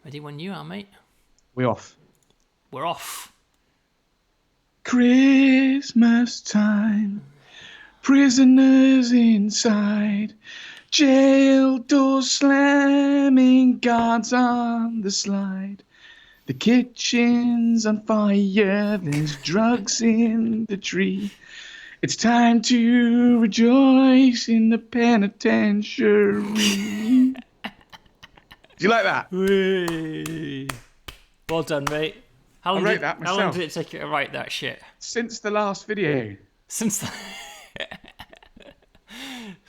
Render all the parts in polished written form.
Ready when you are, mate. We're off. We're off. Christmas time, prisoners inside, jail doors slamming, guards on the slide. The kitchen's on fire, there's drugs in the tree. It's time to rejoice in the penitentiary. Do you like that? Whee. Well done, mate. How long did it take you to write that shit? Since the last video. Since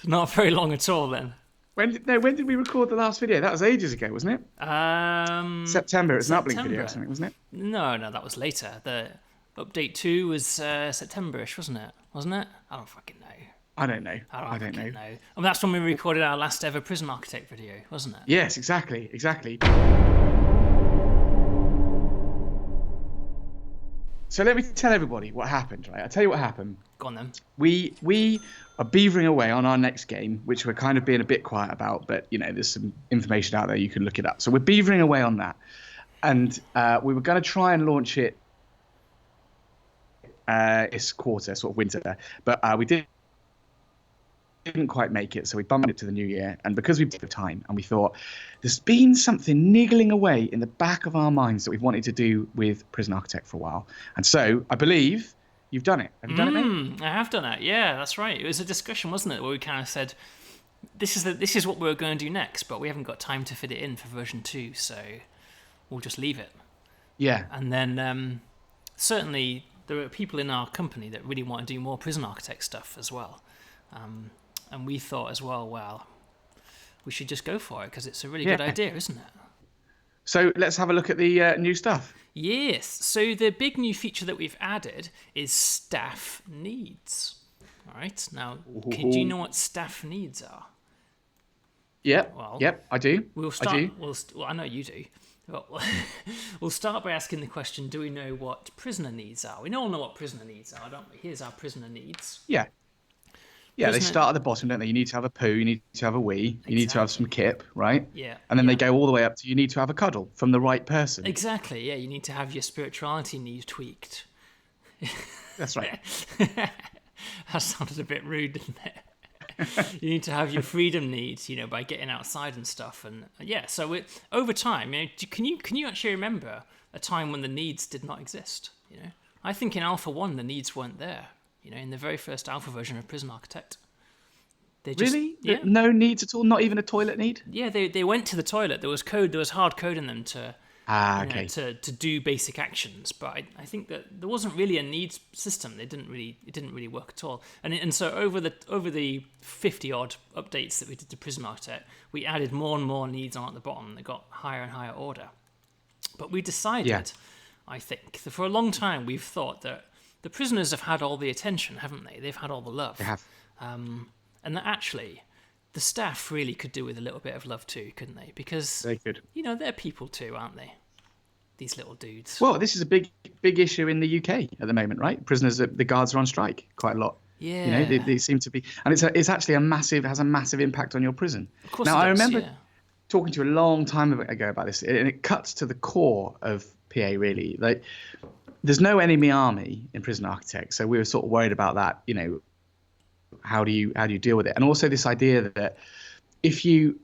Not very long at all, then. When did we record the last video? That was ages ago, wasn't it? September. It was an uplink video or something, wasn't it? No, that was later. The update 2 was September-ish, wasn't it? I don't fucking know. I don't know. I don't know. I mean, that's when we recorded our last ever Prison Architect video, wasn't it? Yes, exactly. So let me tell everybody what happened, right? I'll tell you what happened. Go on then. We are beavering away on our next game, which we're kind of being a bit quiet about, but there's some information out there, you can look it up. So we're beavering away on that. And we were going to try and launch it this quarter, sort of winter, but we didn't quite make it, so we bumped it to the new year. And because we've got time, and we thought there's been something niggling away in the back of our minds that we've wanted to do with Prison Architect for a while. And so I believe you've done it. Have you done it, mate? I have done it. Yeah, that's right. It was a discussion, wasn't it, where we kind of said this is what we're going to do next, but we haven't got time to fit it in for version 2, so we'll just leave it. Yeah. And then certainly there are people in our company that really want to do more Prison Architect stuff as well. And we thought as well, we should just go for it because it's a really good idea, isn't it? So let's have a look at the new stuff. Yes. So the big new feature that we've added is staff needs. All right. Now, do you know what staff needs are? Yep. Well, I do. We'll start. I do. Well, I know you do. Well, we'll start by asking the question: do we know what prisoner needs are? We all know what prisoner needs are, don't we? Here's our prisoner needs. Yeah. Yeah, they start at the bottom, don't they? You need to have a poo, you need to have a wee, you need to have some kip, right? Yeah. And then they go all the way up to you need to have a cuddle from the right person. Exactly, yeah. You need to have your spirituality needs tweaked. That's right. That sounded a bit rude, didn't it? You need to have your freedom needs, by getting outside and stuff. And so over time, can you actually remember a time when the needs did not exist? I think in Alpha 1 the needs weren't there. In the very first alpha version of Prison Architect. Really? Yeah. No needs at all? Not even a toilet need? Yeah, they went to the toilet. There was code. There was hard code in them to do basic actions. But I think that there wasn't really a needs system. It didn't really work at all. And so over the 50-odd updates that we did to Prison Architect, we added more and more needs on at the bottom. They got higher and higher order. But we decided, I think, that for a long time we've thought that the prisoners have had all the attention, haven't they? They've had all the love. They have. And that actually, the staff really could do with a little bit of love too, couldn't they? Because they could. They're people too, aren't they? These little dudes. Well, this is a big issue in the UK at the moment, right? Prisoners, the guards are on strike quite a lot. Yeah. They seem to be, and it's actually has a massive impact on your prison. Of course. Now, I remember talking to you a long time ago about this, and it cuts to the core of PA really. Like, there's no enemy army in Prison Architect, so we were sort of worried about that. How do you deal with it? And also this idea that if your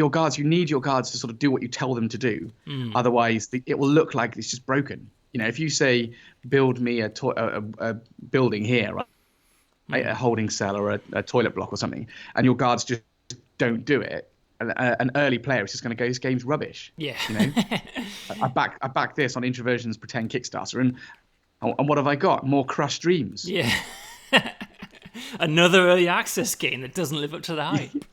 guards, you need your guards to sort of do what you tell them to do. Otherwise, it will look like it's just broken. If you say build me a building here, right, a holding cell or a toilet block or something, and your guards just don't do it. An early player is just going to go, this game's rubbish. Yeah. I back this on Introversion's pretend Kickstarter, and what have I got? More crushed dreams. Yeah. Another early access game that doesn't live up to the hype.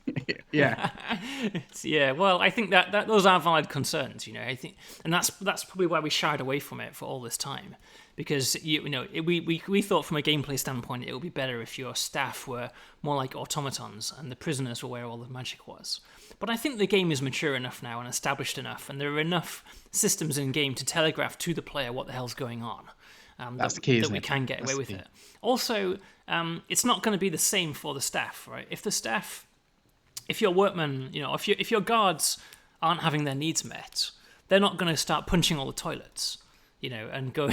Yeah. Well, I think that those are valid concerns, I think, and that's probably why we shied away from it for all this time. Because we thought from a gameplay standpoint it would be better if your staff were more like automatons and the prisoners were where all the magic was. But I think the game is mature enough now and established enough, and there are enough systems in game to telegraph to the player what the hell's going on. That's the key, isn't it? That we can get away with it. Also, it's not going to be the same for the staff, right? If your workmen, if your guards aren't having their needs met, they're not going to start punching all the toilets, and go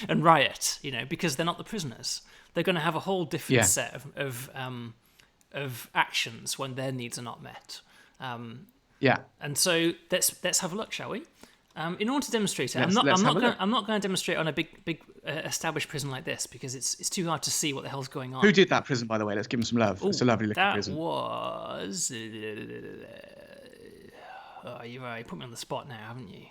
and riot, because they're not the prisoners. They're going to have a whole different set of actions when their needs are not met. And so let's have a look, shall we? In order to demonstrate it, I'm not going to demonstrate on a big established prison like this because it's too hard to see what the hell's going on. Who did that prison, by the way? Let's give him some love. It's a lovely looking prison. That was. You've put me on the spot now, haven't you?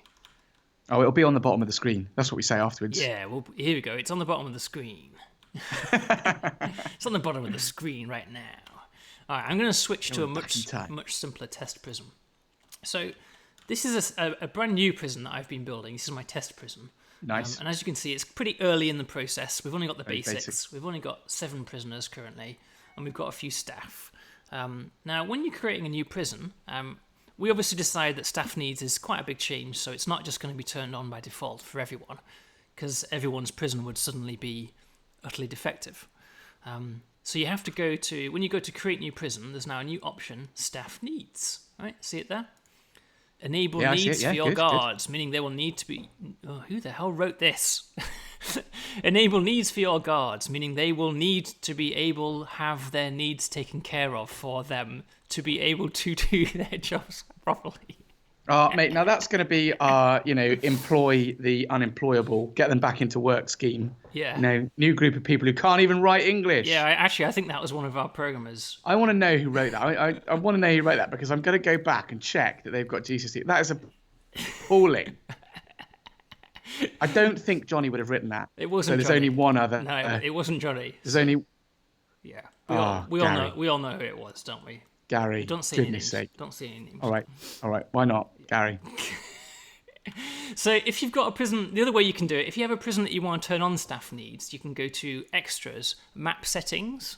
Oh, it'll be on the bottom of the screen. That's what we say afterwards. Yeah. Well, here we go. It's on the bottom of the screen. It's on the bottom of the screen right now. All right, I'm going to switch to a much simpler test prism. So this is a brand new prison that I've been building. This is my test prism. Nice. And as you can see, it's pretty early in the process. We've only got the basics. We've only got 7 prisoners currently, and we've got a few staff. Now, when you're creating a new prison, we obviously decide that staff needs is quite a big change, so it's not just going to be turned on by default for everyone, because everyone's prison would suddenly be utterly defective. So you have to go to, when you go to create new prison, there's now a new option, staff needs. Right? See it there? Enable needs for your guards, meaning they will need to be... Oh, who the hell wrote this? Enable needs for your guards, meaning they will need to be able to have their needs taken care of for them to be able to do their jobs properly. Mate, now that's going to be our, employ the unemployable, get them back into work scheme. Yeah. New group of people who can't even write English. Yeah, I think that was one of our programmers. I want to know who wrote that. I want to know who wrote that because I'm going to go back and check that they've got GCSE. That is appalling. I don't think Johnny would have written that. It wasn't. So there's Johnny. only one other. No, it wasn't Johnny. There's only. Yeah. We all know who it was, don't we? Gary. Don't say goodness sake. Don't say any names. All right. Why not, Gary? So if you've got a prison, the other way you can do it, if you have a prison that you want to turn on staff needs, you can go to Extras, Map Settings.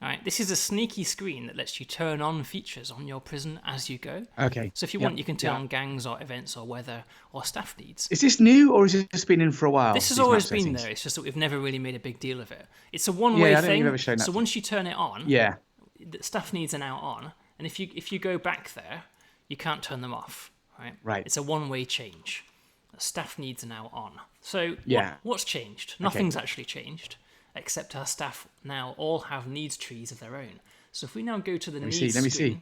All right, this is a sneaky screen that lets you turn on features on your prison as you go. Okay. So if you want, you can turn on gangs or events or weather or staff needs. Is this new or has it just been in for a while? This has always been there. It's just that we've never really made a big deal of it. It's a one-way thing. You've ever shown that. So once you turn it on, the staff needs are now on. And if you go back there, you can't turn them off. Right. It's a one-way change. Staff needs are now on. So what's changed? Nothing's actually changed, except our staff now all have needs trees of their own. So if we now go to the needs screen. Let me see. I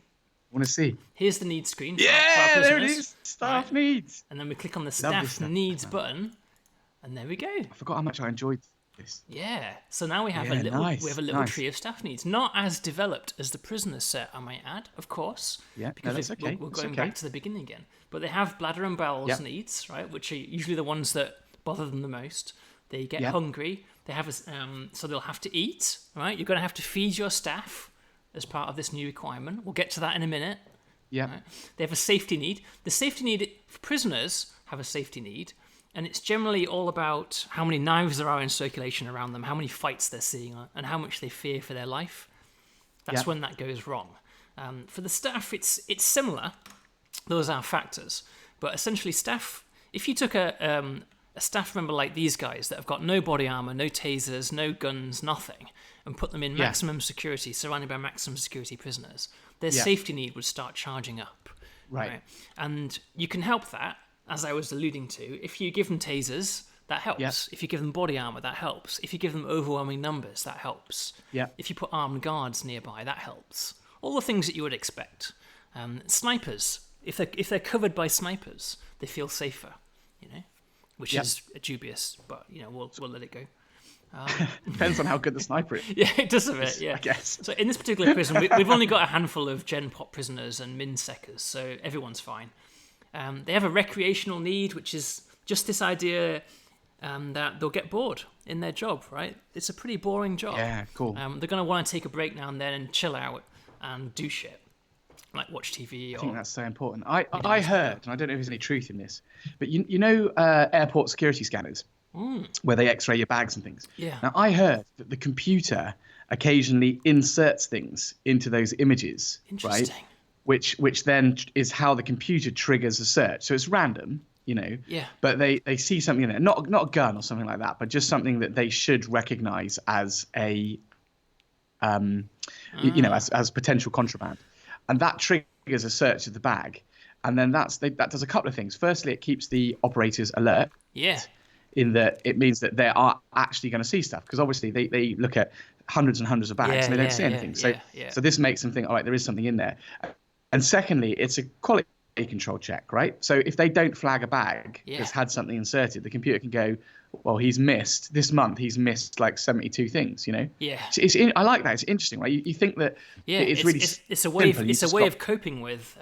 want to see. Here's the needs screen. For our there it is. Staff needs. And then we click on the staff needs button, and there we go. I forgot how much I enjoyed this. Yeah. So now we have a little tree of staff needs, not as developed as the prisoner set, I might add, of course. Yeah. Because that's okay. we're going back to the beginning again. But they have bladder and bowels needs, right, which are usually the ones that bother them the most. They get hungry. They have so they'll have to eat, right? You're going to have to feed your staff as part of this new requirement. We'll get to that in a minute. Yeah. Right? They have a safety need. The safety need for prisoners have a safety need, and it's generally all about how many knives there are in circulation around them, how many fights they're seeing, and how much they fear for their life. That's when that goes wrong. For the staff, it's similar. Those are factors, but essentially staff. If you took a staff member like these guys that have got no body armor, no tasers, no guns, nothing, and put them in maximum security, surrounded by maximum security prisoners, their safety need would start charging up. Right. And you can help that, as I was alluding to. If you give them tasers, that helps. Yep. If you give them body armor, that helps. If you give them overwhelming numbers, that helps. Yep. If you put armed guards nearby, that helps. All the things that you would expect. Snipers, if they're covered by snipers, they feel safer, which is dubious, but we'll let it go. Depends on how good the sniper is. Yeah, it does a bit. Yeah, I guess. So in this particular prison, we've only got a handful of Gen Pop prisoners and min seckers, so everyone's fine. They have a recreational need, which is just this idea that they'll get bored in their job. Right? It's a pretty boring job. Yeah, cool. They're going to want to take a break now and then and chill out and do shit. Like watch TV. I think that's so important. I heard, and I don't know if there's any truth in this, but you know airport security scanners where they X-ray your bags and things. Yeah. Now I heard that the computer occasionally inserts things into those images, right? Which then is how the computer triggers a search. So it's random, Yeah. But they see something in there, not a gun or something like that, but just something that they should recognize as a, as potential contraband. And that triggers a search of the bag. And then that does a couple of things. Firstly, it keeps the operators alert. Yeah. In that it means that they are actually going to see stuff, because obviously they look at hundreds and hundreds of bags and they don't see anything. So this makes them think, all right, there is something in there. And secondly, it's a quality control check, right? So if they don't flag a bag that's had something inserted, the computer can go, well, he's missed like 72 things, you know? Yeah. I like that. It's interesting, right? You think that it's really it's a way of coping with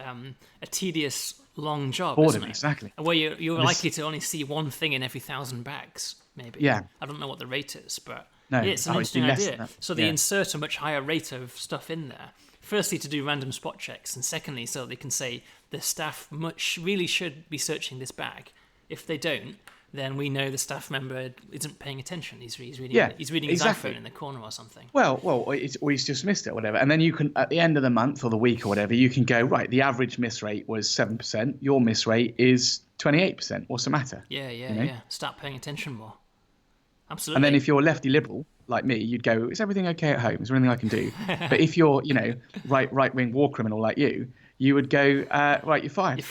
a tedious long job, boredom, isn't it? exactly. Where you're likely to only see one thing in every 1,000 bags, maybe. Yeah. I don't know what the rate is, but it's an it's interesting been less idea. than that. So they insert a much higher rate of stuff in there. Firstly, to do random spot checks, and secondly, so they can say the staff really should be searching this bag. If they don't, then we know the staff member isn't paying attention. He's reading his iPhone in the corner or something. Well, or he's just missed it or whatever. And then you can, at the end of the month or the week or whatever, you can go, right, the average miss rate was 7%. Your miss rate is 28%. What's the matter? Yeah. Start paying attention more. Absolutely. And then if you're lefty liberal like me, you'd go, is everything okay at home? Is there anything I can do? But if you're, right-wing war criminal like you would go, right, you're fired.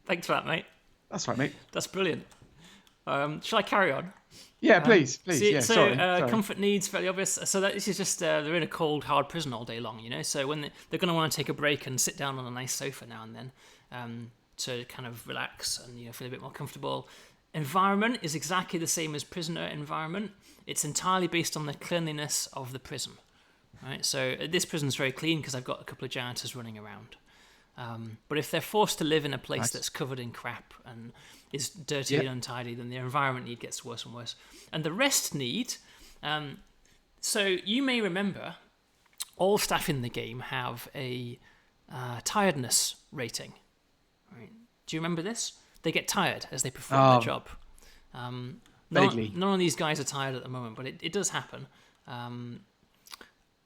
Thanks for that, mate. That's right, mate. That's brilliant. Shall I carry on? Yeah, please. Sorry. Comfort needs, fairly obvious. So this is just, they're in a cold, hard prison all day long, So when they're going to want to take a break and sit down on a nice sofa now and then to kind of relax and feel a bit more comfortable. Environment is exactly the same as prisoner environment. It's entirely based on the cleanliness of the prison. Right? So this prison's very clean because I've got a couple of janitors running around. But if they're forced to live in a place that's covered in crap and is dirty and untidy, then their environment need gets worse and worse. And the rest need, so you may remember, all staff in the game have a tiredness rating. Right? Do you remember this? They get tired as they perform their job. Vaguely. None of these guys are tired at the moment, but it does happen.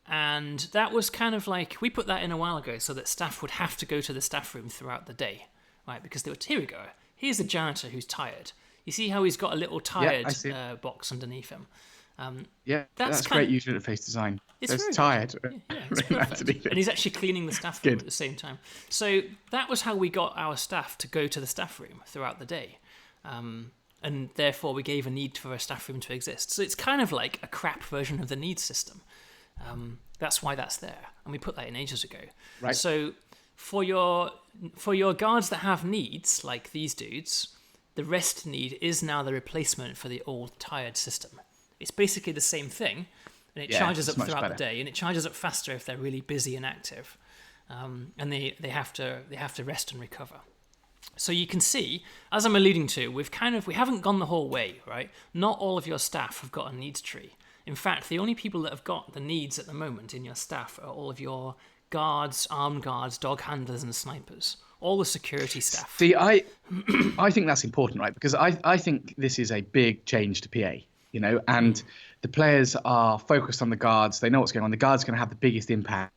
And that was kind of like, we put that in a while ago so that staff would have to go to the staff room throughout the day, right? Because they were, here we go. Here's the janitor who's tired. You see how he's got a little tired box underneath him? That's great user interface design. It's tired. It's perfect. And he's actually cleaning the staff room at the same time. So that was how we got our staff to go to the staff room throughout the day. And therefore we gave a need for a staff room to exist. So it's kind of like a crap version of the needs system. That's why that's there. And we put that in ages ago. Right. So for your guards that have needs, like these dudes, the rest need is now the replacement for the old tired system. It's basically the same thing, and it charges up throughout the day, and it charges up faster if they're really busy and active, and they have to rest and recover. So you can see, as I'm alluding to, we haven't gone the whole way, right? Not all of your staff have got a needs tree. In fact, the only people that have got the needs at the moment in your staff are all of your guards, armed guards, dog handlers, and snipers. All the security staff. See, I think that's important, right? Because I think this is a big change to PA. And the players are focused on the guards. They know what's going on. The guards are going to have the biggest impact.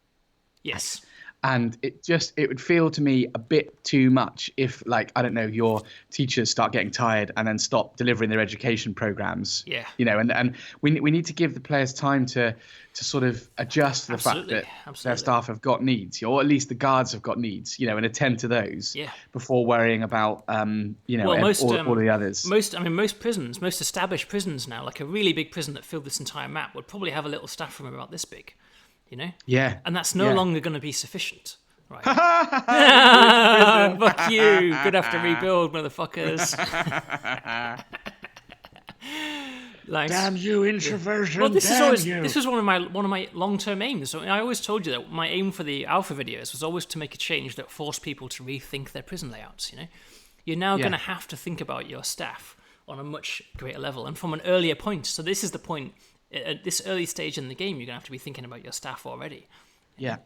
Yes. And it would feel to me a bit too much if, like, I don't know, your teachers start getting tired and then stop delivering their education programs. Yeah. And we need to give the players time to sort of adjust to the fact that their staff have got needs, or at least the guards have got needs, and attend to those before worrying about, all the others. Most established prisons now, like a really big prison that filled this entire map, would probably have a little staff room about this big. Yeah. And that's no longer going to be sufficient. Right. Fuck you. Good have to rebuild, motherfuckers. Damn you, Introversion. Well, this was one of my long-term aims. So I always told you that my aim for the alpha videos was always to make a change that forced people to rethink their prison layouts, You're now going to have to think about your staff on a much greater level and from an earlier point. So this is the point. At this early stage in the game, you're going to have to be thinking about your staff already. Yeah.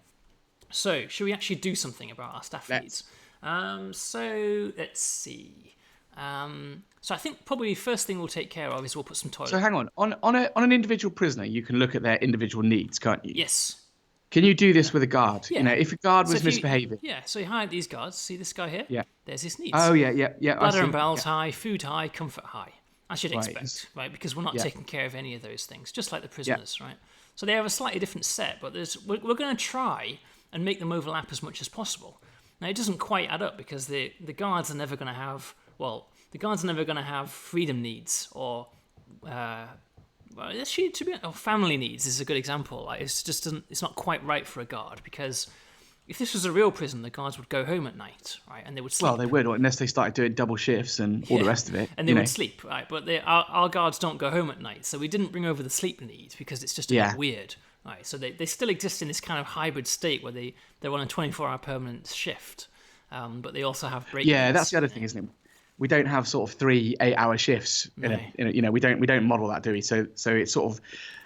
So, should we actually do something about our staff needs? So, let's see. So, I think probably the first thing we'll take care of is we'll put some toilets. So, hang on. On an individual prisoner, you can look at their individual needs, can't you? Yes. Can you do this with a guard? Yeah. If a guard was misbehaving. So you hide these guards. See this guy here? Yeah. There's his needs. Oh, yeah. Bladder and bowels high, food high, comfort high. As you'd expect, right? Because we're not taking care of any of those things, just like the prisoners, right? So they have a slightly different set, but we're going to try and make them overlap as much as possible. Now it doesn't quite add up because the guards are never going to have freedom needs or family needs is a good example. Like it's not quite right for a guard because if this was a real prison, the guards would go home at night, right, and they would sleep. Well, they would, unless they started doing double shifts and all the rest of it. And they would sleep, right? But our guards don't go home at night, so we didn't bring over the sleep need because it's just a bit weird, right? So they still exist in this kind of hybrid state where they're on a 24-hour permanent shift, but they also have break. Yeah, that's the other thing, isn't it? We don't have sort of 3 8-hour shifts. We don't model that, do we? So it's sort of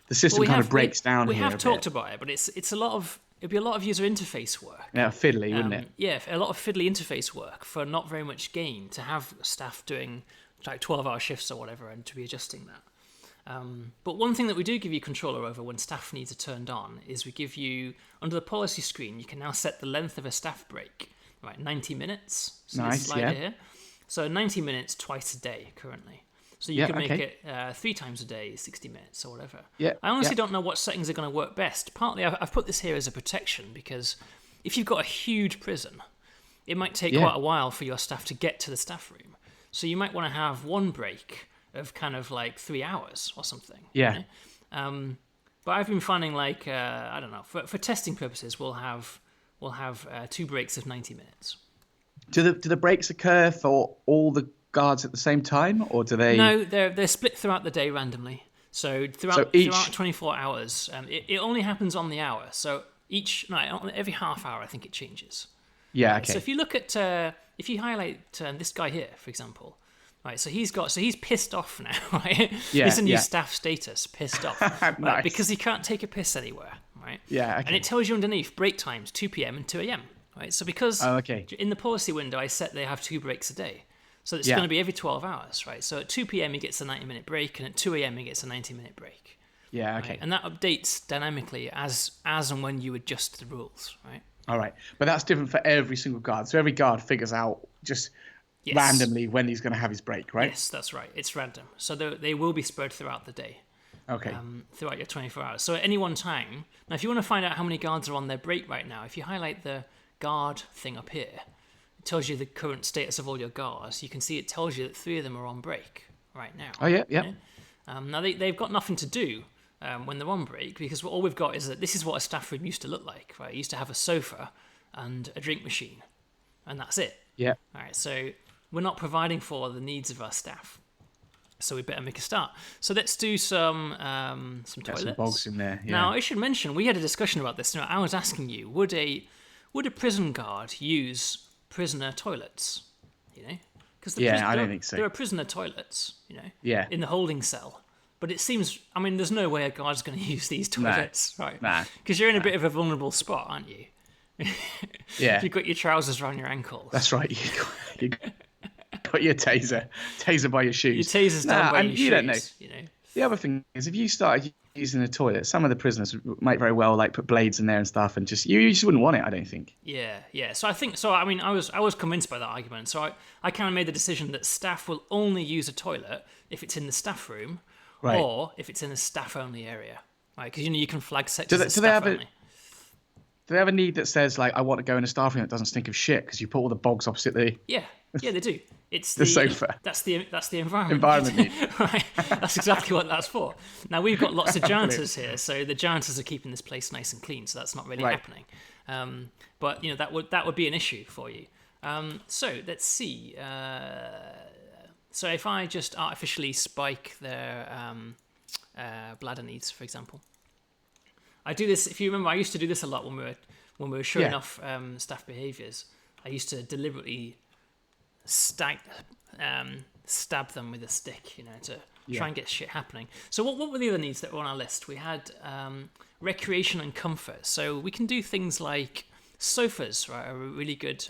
the system kind of breaks down. We have talked about it, but it's a lot of. It'd be a lot of user interface work. Yeah, fiddly, wouldn't it? Yeah, a lot of fiddly interface work for not very much gain to have staff doing like 12-hour shifts or whatever and to be adjusting that. But one thing that we do give you control over when staff needs are turned on is we give you, under the policy screen, you can now set the length of a staff break, right, 90 minutes. So nice, this slider here. So 90 minutes twice a day currently. So you can make it 3 times a day, 60 minutes or whatever. Yeah, I honestly don't know what settings are going to work best. Partly, I've put this here as a protection because if you've got a huge prison, it might take quite a while for your staff to get to the staff room. So you might want to have one break of kind of like 3 hours or something. Yeah. But I've been finding like, I don't know, for testing purposes, we'll have 2 breaks of 90 minutes. Do the breaks occur for all the guards at the same time, or do they? No, they're split throughout the day randomly. So throughout 24 hours, it only happens on the hour. So every half hour, I think it changes. Yeah. Okay. So if you look at if you highlight this guy here, for example, right? So he's pissed off now, right? Yeah. He's a new staff status, pissed off, nice. Right? Because he can't take a piss anywhere, right? Yeah. Okay. And it tells you underneath break times 2 p.m. and 2 a.m. Right? So because in the policy window, I set they have 2 breaks a day. So it's going to be every 12 hours, right? So at 2 p.m. he gets a 90-minute break, and at 2 a.m. he gets a 90-minute break. Yeah, okay. Right? And that updates dynamically as and when you adjust the rules, right? All right. But that's different for every single guard. So every guard figures out just randomly when he's going to have his break, right? Yes, that's right. It's random. So they will be spread throughout the day. Okay. Throughout your 24 hours. So at any one time, now if you want to find out how many guards are on their break right now, if you highlight the guard thing up here, tells you the current status of all your guards. You can see it tells you that 3 of them are on break right now. Oh, yeah. Now, they've got nothing to do when they're on break because all we've got is that this is what a staff room used to look like, right? It used to have a sofa and a drink machine, and that's it. Yeah. All right, so we're not providing for the needs of our staff. So we better make a start. So let's do some toilets. Some bogs in there. Yeah. Now, I should mention, we had a discussion about this. Now, I was asking you, would a prison guard use prisoner toilets, because I don't think so. There are prisoner toilets, in the holding cell. But it seems, there's no way a guard's going to use these toilets, right? Nah. Because you're in a bit of a vulnerable spot, aren't you? Yeah. You've got your trousers around your ankles. That's right. You got your taser by your shoes. Your taser's down by your shoes. You don't know. The other thing is, if you started using the toilet, some of the prisoners might very well put blades in there and stuff, and you just wouldn't want it, I don't think. Yeah. So I was convinced by that argument. So I kind of made the decision that staff will only use a toilet if it's in the staff room, right, or if it's in a staff only area, right? Because you can flag sectors as do staff only. Do they have a need that says I want to go in a staff room that doesn't stink of shit because you put all the bogs opposite the? Yeah, they do. It's the sofa. That's the environment. Environment need. Right. That's exactly what that's for. Now we've got lots of janitors here, so the janitors are keeping this place nice and clean. So that's not really happening. But that would be an issue for you. So let's see. So if I just artificially spike their bladder needs, for example, I do this. If you remember, I used to do this a lot when we were showing off staff behaviours. I used to deliberately stab them with a stick, to try and get shit happening. So what were the other needs that were on our list? We had recreation and comfort. So we can do things like sofas, right? Are a really good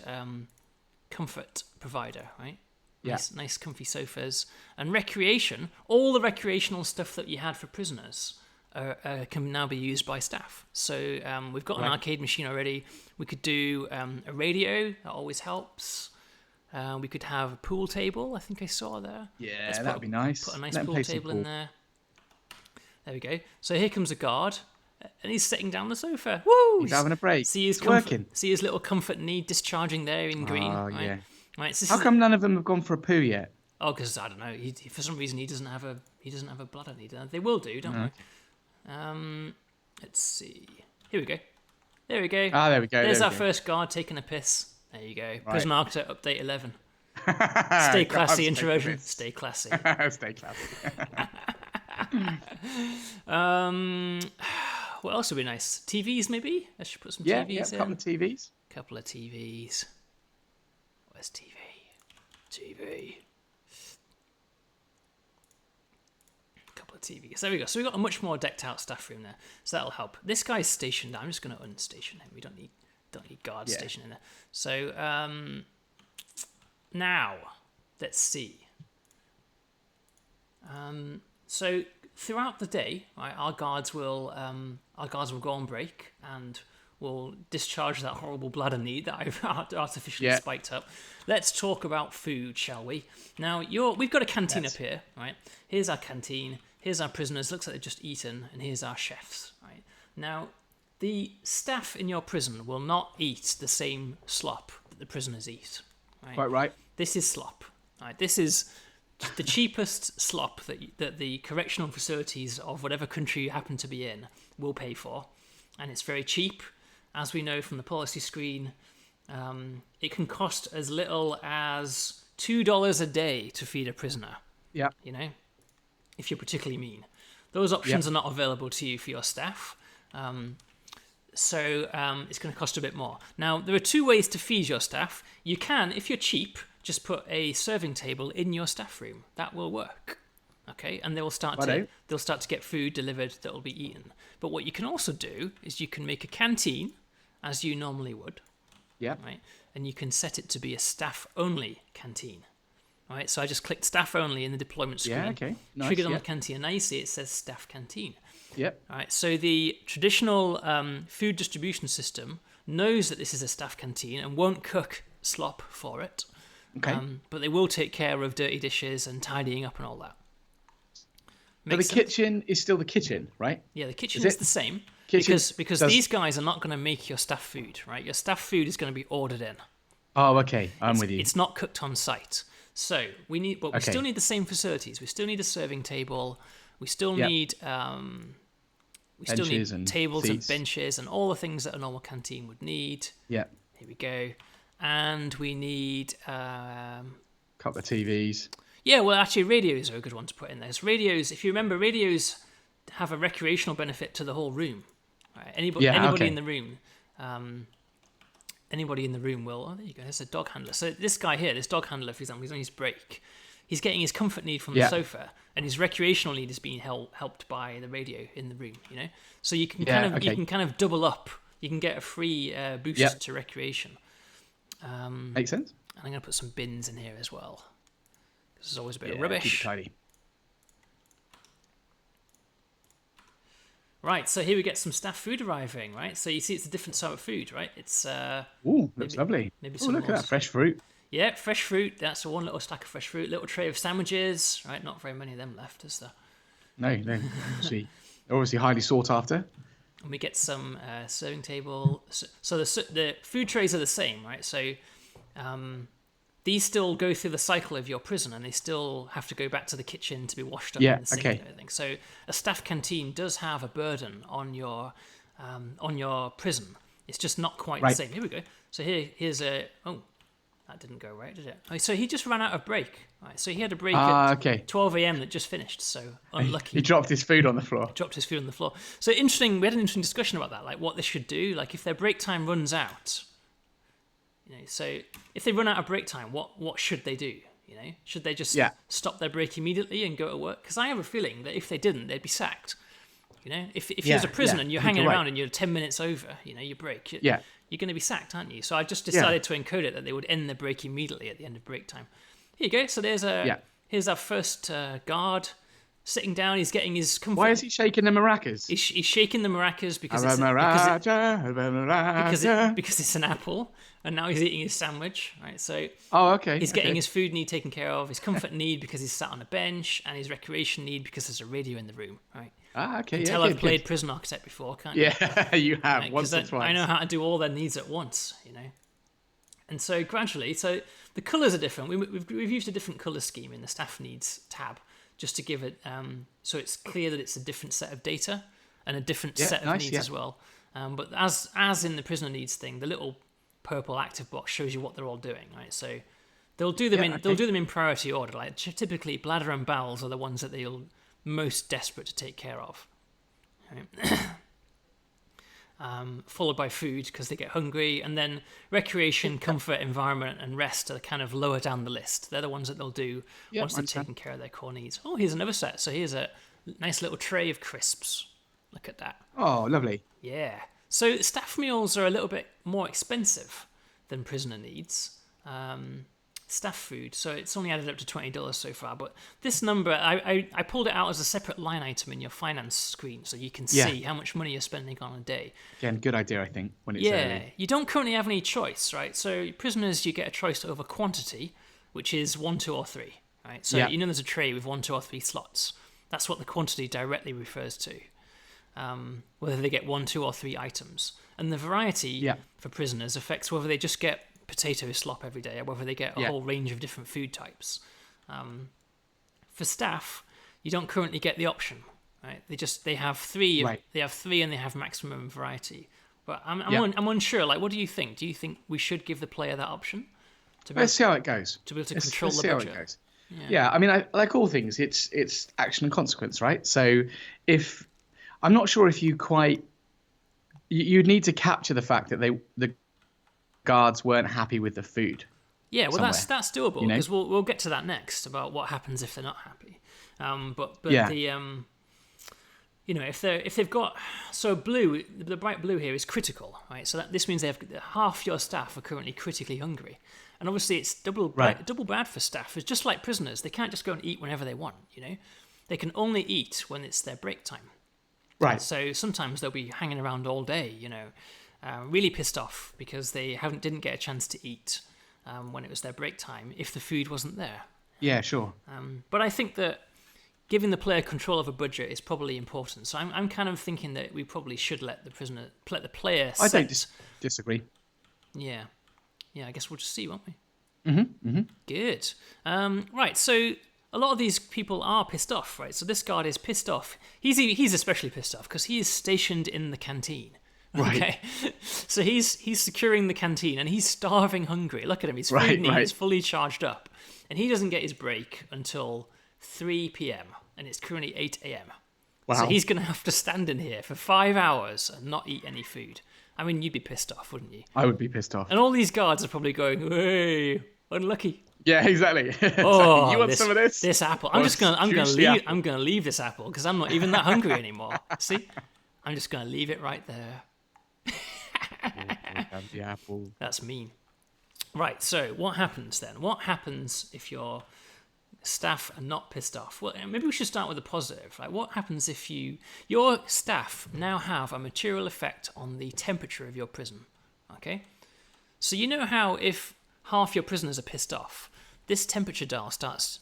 comfort provider, right? Yeah. Nice comfy sofas. And recreation, all the recreational stuff that you had for prisoners can now be used by staff. So we've got an arcade machine already. We could do a radio. That always helps. We could have a pool table. I think I saw there. Yeah, that'd be nice. Put a nice pool table in there. There we go. So here comes a guard. and he's sitting down on the sofa. Woo! He's having a break. See his working. See his little comfort need discharging there in green. Oh, right? yeah. Right. So How come none of them have gone for a poo yet? Oh, because I don't know. For some reason, he doesn't have a bladder need. They will do, don't they? Let's see. Here we go. There we go. Ah, there we go. There's our first guard taking a piss. There you go. Right. Prison Architect update 11. Stay classy, Introversion. Stay classy. Stay classy. What else would be nice? TVs, maybe? I should put some TVs in. Yeah, a couple of TVs. Couple of TVs. Where's TV? TV. Couple of TVs. There we go. So we've got a much more decked out staff room there. So that'll help. This guy's stationed. I'm just going to unstation him. We don't need guards stationed in there. So now let's see. So throughout the day, right, our guards will go on break and will discharge that horrible bladder need that I've artificially spiked up. Let's talk about food, shall we? Now, we've got a canteen up here, right? Here's our canteen. Here's our prisoners. Looks like they've just eaten, and here's our chefs, right? Now, the staff in your prison will not eat the same slop that the prisoners eat. Right? Quite right. This is slop. Right? This is the cheapest slop that the correctional facilities of whatever country you happen to be in will pay for, and it's very cheap. As we know from the policy screen, it can cost as little as $2 a day to feed a prisoner. Yeah. You know, if you're particularly mean. Those options are not available to you for your staff. So it's going to cost a bit more. Now, there are two ways to feed your staff. You can, if you're cheap, just put a serving table in your staff room. That will work. Okay, and they'll start to get food delivered that will be eaten. But what you can also do is you can make a canteen, as you normally would. Yeah. Right, and you can set it to be a staff-only canteen. Right, so I just clicked staff only in the deployment screen. Yeah, okay. Nice, triggered on the canteen, and now you see it says staff canteen. Yep. All right, so the traditional food distribution system knows that this is a staff canteen and won't cook slop for it. Okay. But they will take care of dirty dishes and tidying up and all that. But the kitchen is still the kitchen, right? Yeah, the kitchen is the same because these guys are not going to make your staff food, right? Your staff food is going to be ordered in. Oh, okay. I'm with you. It's not cooked on site. So we still need the same facilities. We still need a serving table. We still need tables seats and benches and all the things that a normal canteen would need. Yeah. Here we go. And we need couple of TVs. Yeah, well, actually, radios are a good one to put in there. Radios, if you remember, radios have a recreational benefit to the whole room. Right? Anybody in the room, will. Oh, there you go. There's a dog handler. So this guy here, this dog handler, for example, he's on his break. He's getting his comfort need from the sofa, and his recreational need is being helped by the radio in the room. You know, so you can you can double up. You can get a free boost to recreation. Makes sense. And I'm going to put some bins in here as well. This is always a bit of rubbish. Keep it tidy. Right, so here we get some staff food arriving, right? So you see it's a different sort of food, right? It's looks lovely. Look at that fresh fruit. Yeah, fresh fruit. That's one little stack of fresh fruit. Little tray of sandwiches, right? Not very many of them left, is there? No. Obviously highly sought after. And we get some serving table. So the food trays are the same, right? So these still go through the cycle of your prison, and they still have to go back to the kitchen to be washed up in the sink and everything. So a staff canteen does have a burden on your prison. It's just not quite the same. Here we go. So here's a that didn't go right, did it? Oh, so he just ran out of break. Right, so he had a break at 12 a.m. that just finished. So unlucky. He dropped his food on the floor. So interesting. We had an interesting discussion about that, like what they should do. Like if their break time runs out, you know. So if they run out of break time, what should they do? You know, should they just stop their break immediately and go to work? Because I have a feeling that if they didn't, they'd be sacked. You know, if you're a prisoner and you're hanging around and you're 10 minutes over, you know, your break. You're going to be sacked, aren't you? So I just decided to encode it that they would end the break immediately at the end of break time. Here you go. So here's our first guard sitting down. He's getting his comfort. Why is he shaking the maracas? He's shaking the maracas because it's an apple, and now he's eating his sandwich, right? So he's getting his food need taken care of, his comfort need because he's sat on a bench, and his recreation need because there's a radio in the room, right? Okay. You can tell I've played Prison Architect before, can't you? Yeah, you have, right? Once or twice. I know how to do all their needs at once, you know. And so gradually, so the colours are different. We've used a different colour scheme in the staff needs tab just to give it, so it's clear that it's a different set of data and a different set of needs as well. But as in the prisoner needs thing, the little purple active box shows you what they're all doing, right? So they'll do them they'll do them in priority order. Like typically, bladder and bowels are the ones that they'll most desperate to take care of. Right? Followed by food because they get hungry, and then recreation, comfort, environment, and rest are kind of lower down the list. They're the ones that they'll do once they've taken care of their core needs. Oh, here's another set. So here's a nice little tray of crisps. Look at that. Oh, lovely. Yeah. So staff meals are a little bit more expensive than prisoner needs. Staff food, so it's only added up to $20 so far, but this number, I pulled it out as a separate line item in your finance screen so you can see how much money you're spending on a day. Again, good idea, I think, when it's early. You don't currently have any choice, right? So prisoners, you get a choice over quantity, which is 1, 2, or 3, right? So you know there's a tray with 1, 2, or 3 slots. That's what the quantity directly refers to, whether they get 1, 2, or 3 items. And the variety for prisoners affects whether they just get potato slop every day, or whether they get a whole range of different food types. For staff, you don't currently get the option, right? They have 3. Right. They have 3, and they have maximum variety. But I'm unsure. Like, what do you think? Do you think we should give the player that option? Let's see how it goes. To be able to control the budget. Let's see how it goes. Yeah, I mean, like all things, it's action and consequence, right? So if I'm not sure if you'd need to capture the fact that the guards weren't happy with the food. Yeah, well, that's doable, because we'll get to that next about what happens if they're not happy. But the if they've got blue, the bright blue here is critical, right? So this means they have half your staff are currently critically hungry, and obviously it's double bad for staff. It's just like prisoners; they can't just go and eat whenever they want. They can only eat when it's their break time. Right. So sometimes they'll be hanging around all day, really pissed off because they didn't get a chance to eat when it was their break time if the food wasn't there. Yeah, sure. But I think that giving the player control of a budget is probably important. So I'm kind of thinking that we probably should let the player set. I don't disagree. Yeah, I guess we'll just see, won't we? Mm-hmm. Good. Right, so a lot of these people are pissed off, right? So this guard is pissed off. He's especially pissed off because he is stationed in the canteen. Right. Okay, so he's securing the canteen and he's starving hungry. Look at him; his food need is fully charged up, and he doesn't get his break until 3 p.m. and it's currently 8 a.m. Wow! So he's going to have to stand in here for 5 hours and not eat any food. I mean, you'd be pissed off, wouldn't you? I would be pissed off. And all these guards are probably going, "Hey, unlucky." Yeah, exactly. Oh, you want some of this? This apple. I'm gonna leave this apple because I'm not even that hungry anymore. See, I'm just gonna leave it right there. The apple. That's mean. Right, so what happens then? What happens if your staff are not pissed off? Well, maybe we should start with the positive. Like, what happens if your staff now have a material effect on the temperature of your prison? Okay, so you know how if half your prisoners are pissed off, this temperature dial starts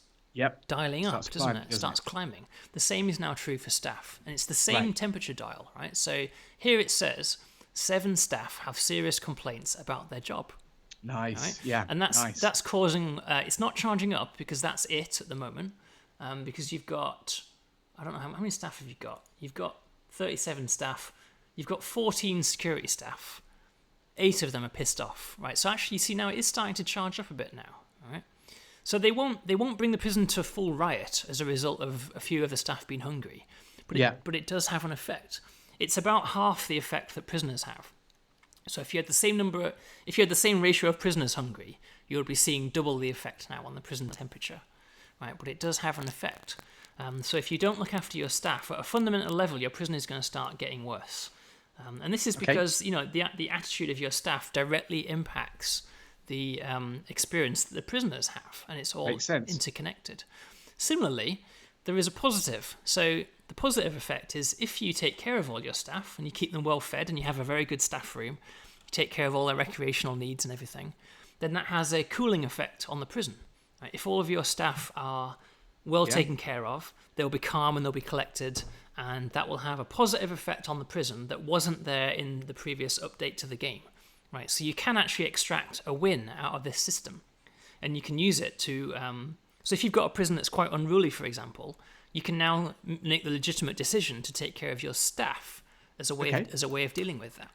dialing up, doesn't it? It starts climbing. The same is now true for staff, and it's the same temperature dial, right? So here it says 7 staff have serious complaints about their job. Nice, right? Yeah, and that's causing. It's not charging up because that's it at the moment. Because you've got, I don't know how many staff have you got. You've got 37 staff. You've got 14 security staff. 8 of them are pissed off, right? So actually, you see now it is starting to charge up a bit now, all right? So they won't bring the prison to full riot as a result of a few of the staff being hungry, but it does have an effect. It's about half the effect that prisoners have. So if you had the same ratio of prisoners hungry, you would be seeing double the effect now on the prison temperature, right? But it does have an effect. So if you don't look after your staff at a fundamental level, your prison is going to start getting worse. And this is because the attitude of your staff directly impacts the experience that the prisoners have, and it's all interconnected. Similarly, there is a positive. So the positive effect is if you take care of all your staff and you keep them well fed and you have a very good staff room, you take care of all their recreational needs and everything, then that has a cooling effect on the prison. Right? If all of your staff are well taken care of, they'll be calm and they'll be collected, and that will have a positive effect on the prison that wasn't there in the previous update to the game. Right? So you can actually extract a win out of this system, and you can use it to... so if you've got a prison that's quite unruly, for example, you can now make the legitimate decision to take care of your staff as a way of dealing with that.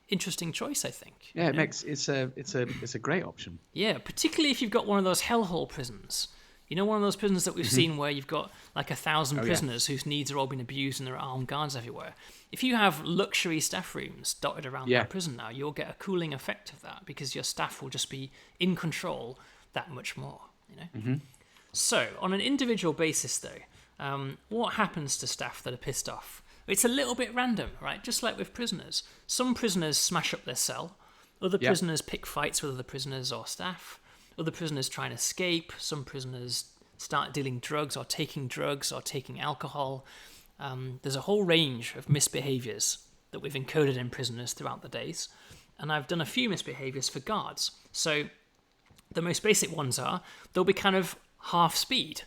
Interesting choice, I think. Yeah, it's a great option. Yeah, particularly if you've got one of those hellhole prisons. You know, one of those prisons that we've seen where you've got like 1,000 prisoners whose needs are all being abused and there are armed guards everywhere. If you have luxury staff rooms dotted around that prison now, you'll get a cooling effect of that because your staff will just be in control that much more. You know. So, on an individual basis, though, what happens to staff that are pissed off? It's a little bit random, right? Just like with prisoners. Some prisoners smash up their cell. Other prisoners pick fights with other prisoners or staff. Other prisoners try and escape. Some prisoners start dealing drugs or taking alcohol. There's a whole range of misbehaviours that we've encoded in prisoners throughout the days. And I've done a few misbehaviours for guards. So the most basic ones are they'll be kind of half speed.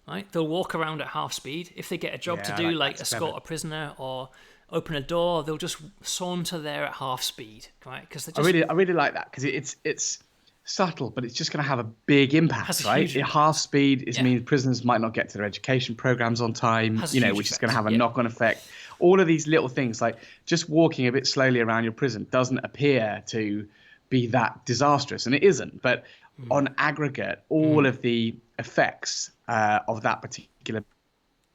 Right? They'll walk around at half speed. If they get a job to do, like escort a prisoner or open a door, they'll just saunter there at half speed, right? Because I really like that because it's subtle, but it's just going to have a big impact, right? Half speed means prisoners might not get to their education programs on time, which is going to have a knock-on effect. All of these little things, like just walking a bit slowly around your prison, doesn't appear to be that disastrous, and it isn't. But on aggregate, all of the effects of that particular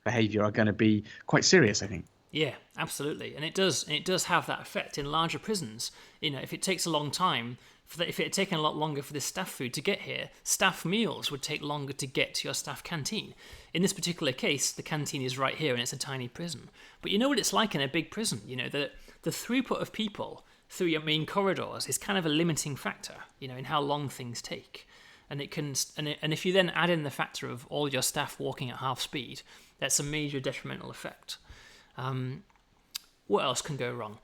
behavior are going to be quite serious, I think. Yeah, absolutely, and it does have that effect in larger prisons. If it takes a long time, if it had taken a lot longer for this staff food to get here, staff meals would take longer to get to your staff canteen. In this particular case, the canteen is right here, and it's a tiny prison. But you know what it's like in a big prison. The throughput of people through your main corridors is kind of a limiting factor. In how long things take. And if you then add in the factor of all your staff walking at half speed, that's a major detrimental effect. What else can go wrong?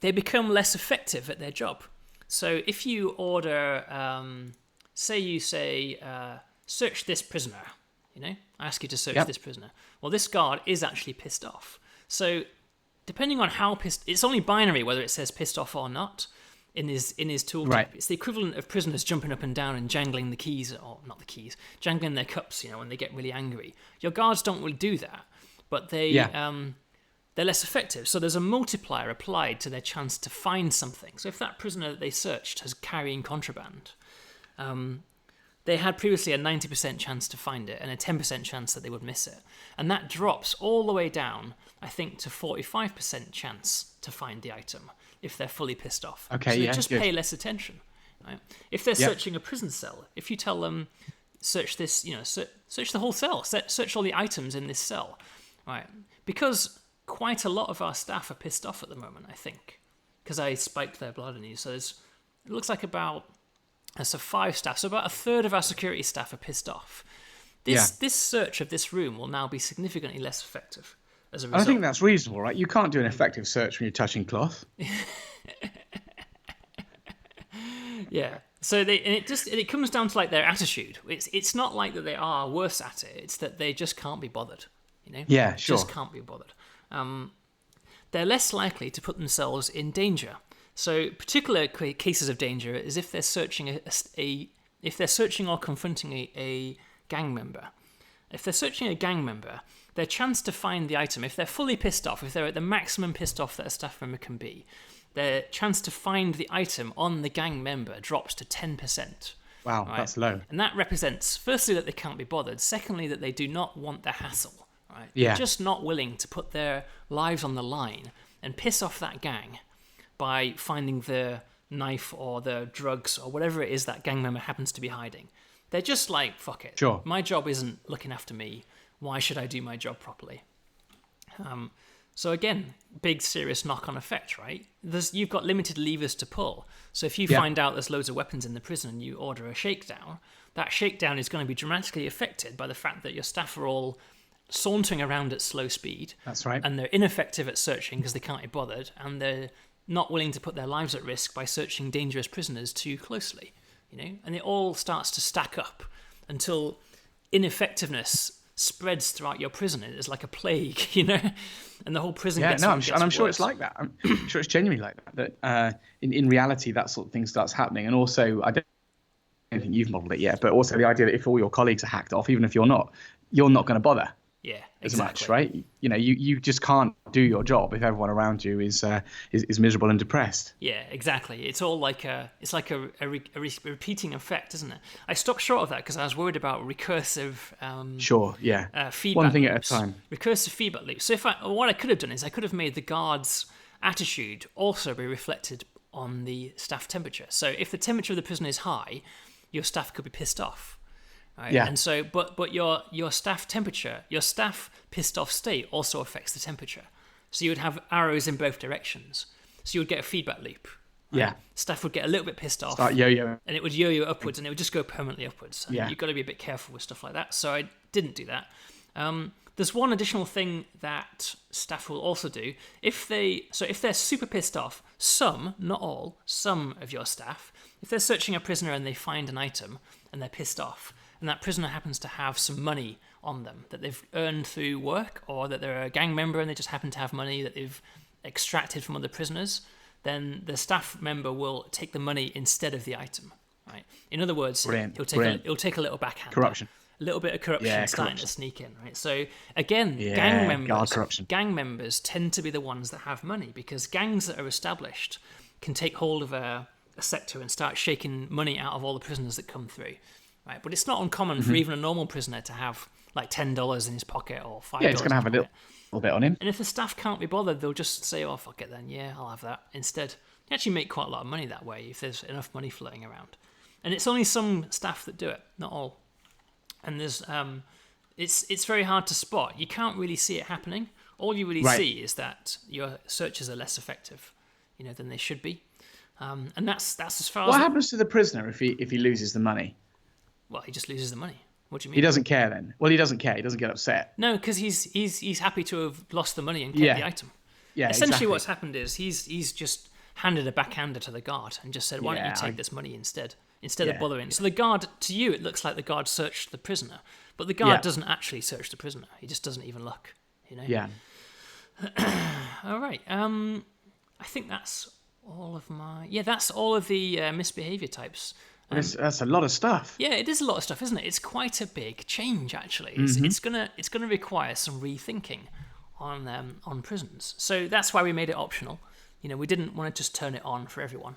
They become less effective at their job. So if you order, say, search this prisoner, I ask you to search this prisoner. Well, this guard is actually pissed off. So depending on how pissed, it's only binary whether it says pissed off or not. In his tooltip. Right. It's the equivalent of prisoners jumping up and down and jangling the keys, or not the keys, jangling their cups, when they get really angry. Your guards don't really do that, but they're less effective. So there's a multiplier applied to their chance to find something. So if that prisoner that they searched has carrying contraband, they had previously a 90% chance to find it and a 10% chance that they would miss it. And that drops all the way down, I think, to 45% chance to find the item if they're fully pissed off. Okay, so they just pay less attention. Right? If they're searching a prison cell, if you tell them, search this, search the whole cell, search all the items in this cell, right? Because quite a lot of our staff are pissed off at the moment, I think, because I spiked their blood in you. So it looks like about 5 staff, so about a third of our security staff are pissed off. This search of this room will now be significantly less effective. As a result. I think that's reasonable, right? You can't do an effective search when you're touching cloth. Yeah. So it comes down to like their attitude. It's not like that they are worse at it. It's that they just can't be bothered. Yeah, sure. Just can't be bothered. They're less likely to put themselves in danger. So particular cases of danger is if they're searching if they're searching or confronting a gang member. If they're searching a gang member, their chance to find the item, if they're fully pissed off, if they're at the maximum pissed off that a staff member can be, their chance to find the item on the gang member drops to 10%. Wow, right? That's low. And that represents, firstly, that they can't be bothered. Secondly, that they do not want the hassle. Right? Yeah. They're just not willing to put their lives on the line and piss off that gang by finding the knife or the drugs or whatever it is that gang member happens to be hiding. They're just like, fuck it. Sure. My job isn't looking after me. Why should I do my job properly? So again, big serious knock-on effect, right? You've got limited levers to pull. So if you find out there's loads of weapons in the prison and you order a shakedown, that shakedown is going to be dramatically affected by the fact that your staff are all sauntering around at slow speed. That's right. And they're ineffective at searching because they can't be bothered, and they're not willing to put their lives at risk by searching dangerous prisoners too closely, and it all starts to stack up until ineffectiveness spreads throughout your prison. It's like a plague, and the whole prison gets I'm worse. sure it's like that. I'm sure it's genuinely like that. That in reality, that sort of thing starts happening. And also, I don't think you've modelled it yet, but also the idea that if all your colleagues are hacked off, even if you're not going to bother. Yeah, as exactly. much, right? You just can't do your job if everyone around you is miserable and depressed. Yeah, exactly. It's all like a repeating effect, isn't it? I stopped short of that because I was worried about recursive. Feedback. One thing loops. At a time. Recursive feedback loops. So what I could have done is I could have made the guard's attitude also be reflected on the staff temperature. So if the temperature of the prison is high, your staff could be pissed off. Right? Yeah. And so, but your staff temperature, your staff pissed off state also affects the temperature. So you would have arrows in both directions. So you would get a feedback loop. Right? Yeah. Staff would get a little bit pissed off. Start yo-yo. And it would yo-yo upwards, and it would just go permanently upwards. And you've got to be a bit careful with stuff like that. So I didn't do that. There's one additional thing that staff will also do. If they're super pissed off, some, not all, some of your staff, if they're searching a prisoner and they find an item and they're pissed off, and that prisoner happens to have some money on them that they've earned through work, or that they're a gang member and they just happen to have money that they've extracted from other prisoners, then the staff member will take the money instead of the item. Right? In other words, he'll take a little backhand. Corruption. A little bit of corruption starting to sneak in, right? So again, gang members tend to be the ones that have money, because gangs that are established can take hold of a sector and start shaking money out of all the prisoners that come through. Right, but it's not uncommon for even a normal prisoner to have like $10 in his pocket or $5. Yeah, he's going to have a little bit on him. And if the staff can't be bothered, they'll just say, "Oh, fuck it then. Yeah, I'll have that instead." You actually make quite a lot of money that way if there's enough money floating around. And it's only some staff that do it, not all. And there's it's very hard to spot. You can't really see it happening. All you really see is that your searches are less effective, than they should be. And that's as far as. What happens to the prisoner if he loses the money? Well, he just loses the money. What do you mean? He doesn't care then. Well, he doesn't care. He doesn't get upset. No, because he's happy to have lost the money and kept the item. Yeah. Essentially, what's happened is he's just handed a backhander to the guard and just said, "Why don't you take this money instead of bothering?" So the guard, to you, it looks like the guard searched the prisoner, but the guard doesn't actually search the prisoner. He just doesn't even look. Yeah. All right. I think that's all of my. Yeah, that's all of the misbehavior types. That's a lot of stuff. Yeah, it is a lot of stuff, isn't it? It's quite a big change, actually. It's gonna require some rethinking on prisons. So that's why we made it optional. We didn't want to just turn it on for everyone.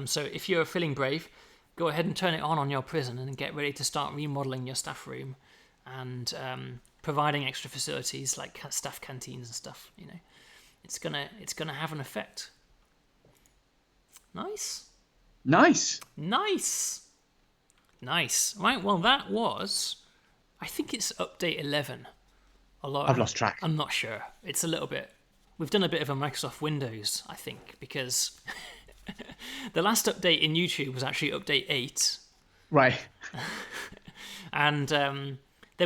So if you're feeling brave, go ahead and turn it on your prison and get ready to start remodeling your staff room and providing extra facilities like staff canteens and stuff. It's gonna have an effect. Nice. Right, well, that was, I think it's update 11. I've lost track. I'm not sure. It's a little bit, we've done a bit of a Microsoft Windows, I think, because the last update in YouTube was actually update 8. Right. And then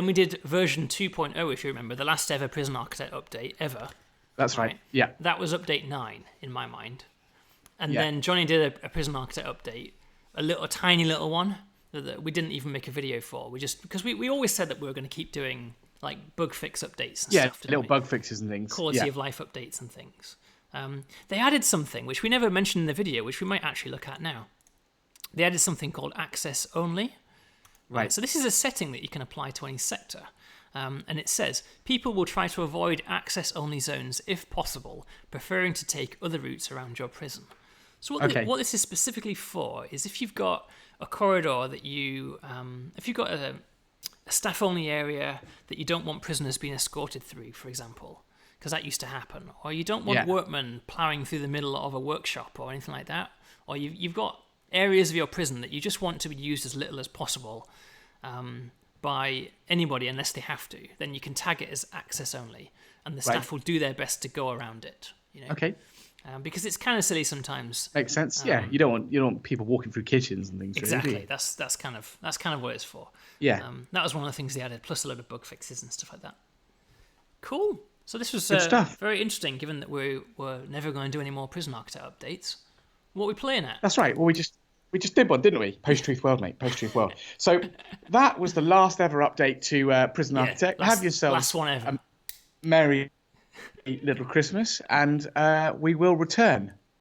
we did version 2.0, if you remember, the last ever Prison Architect update ever. That's right. Yeah. That was update 9, in my mind. And then Johnny did a Prison Architect update, a tiny little one that we didn't even make a video for. We just, because we always said that we were going to keep doing like bug fix updates and stuff. Yeah, little bug fixes and things. Quality of life updates and things. They added something which we never mentioned in the video, which we might actually look at now. They added something called access only. Right. So this is a setting that you can apply to any sector. And it says, people will try to avoid access-only zones if possible, preferring to take other routes around your prison. So what this is specifically for is if you've got a corridor that if you've got a staff-only area that you don't want prisoners being escorted through, for example, because that used to happen, or you don't want workmen ploughing through the middle of a workshop or anything like that, or you've got areas of your prison that you just want to be used as little as possible, by anybody unless they have to, then you can tag it as access only, and the staff will do their best to go around it. Okay. Because it's kind of silly sometimes. Makes sense. Yeah, you don't want people walking through kitchens and things. Exactly. Really, that's kind of what it's for. Yeah. That was one of the things they added, plus a load of bug fixes and stuff like that. Cool. So this was very interesting, given that we were never going to do any more Prison Architect updates. What are we playing at? That's right. Well, we just did one, didn't we? Post-truth world, mate. Post-truth world. So that was the last ever update to Prison Architect. Have yourself last one ever. A merry little Christmas, and we will return